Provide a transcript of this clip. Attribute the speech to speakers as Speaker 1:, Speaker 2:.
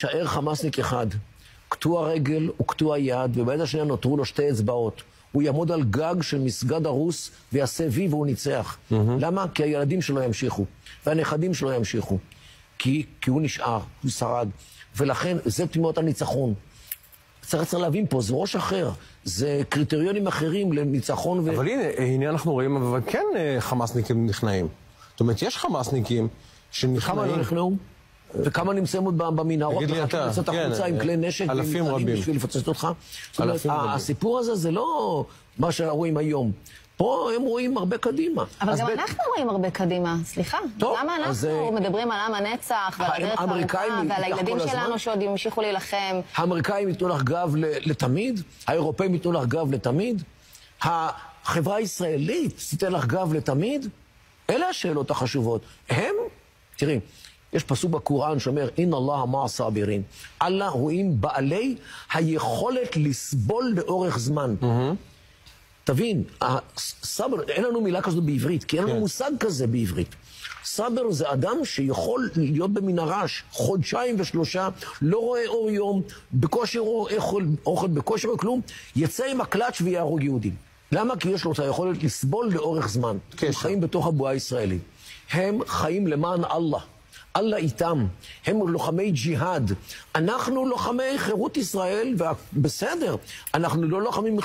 Speaker 1: שער חמאסניק אחד, קטוע רגל וקטוע יד, וביד השנייה נותרו לו 2 אצבעות. הוא יעמוד על גג של מסגד הרוס ויעשה וי והוא ניצח. למה? כי הילדים שלו ימשיכו, והנכדים שלו ימשיכו. כי הוא נשאר, הוא שרד. ולכן זה תמימות הניצחון. צריך להבין פה, זה ראש אחר, זה קריטריונים אחרים לניצחון
Speaker 2: אבל הנה אנחנו רואים, אבל כן חמאסניקים נכנעים. זאת אומרת, יש חמאסניקים
Speaker 1: כמה לא נכנעו? וכמה נמצאים עוד במנהרות?
Speaker 2: תגיד לי אתה,
Speaker 1: כן, עם כלי נשק,
Speaker 2: אלפים רבים.
Speaker 1: בשביל לפצצת אותך. הסיפור הזה זה לא מה שרואים היום. פה הם רואים הרבה קדימה.
Speaker 3: אבל גם אנחנו רואים הרבה קדימה, סליחה. למה אנחנו מדברים על עם הנצח ועל הדרך הארוכה ועל הילדים שלנו שעוד ימשיכו להילחם?
Speaker 1: האמריקאים ייתנו לך גב לתמיד? האירופאים ייתנו לך גב לתמיד? החברה הישראלית תיתן לך גב לתמיד? אלה השאלות החשובות. תראי, יש פסוק בקוראן שאומר, אין אללה מע הסאבירין. אללה הוא עם בעלי היכולת לסבול לאורך זמן. תבין, סבר, אין לנו מילה כזאת בעברית, כי אין לנו מושג כזה בעברית. סבר זה אדם שיכול להיות במנהרה 2-3 חודשים, לא רואה אור יום, בכושר אוכל, בכושר או כלום, יצא עם הקלאץ' ויהרוג יהודים. למה? כי יש לו את היכולת לסבול לאורך זמן. הם חיים בתוך הבועה הישראלית. הם חיים למען אללה. אללה איתם. הם לוחמי ג'יהאד. אנחנו לוחמי חירות ישראל, ובסדר, אנחנו לא לוחמים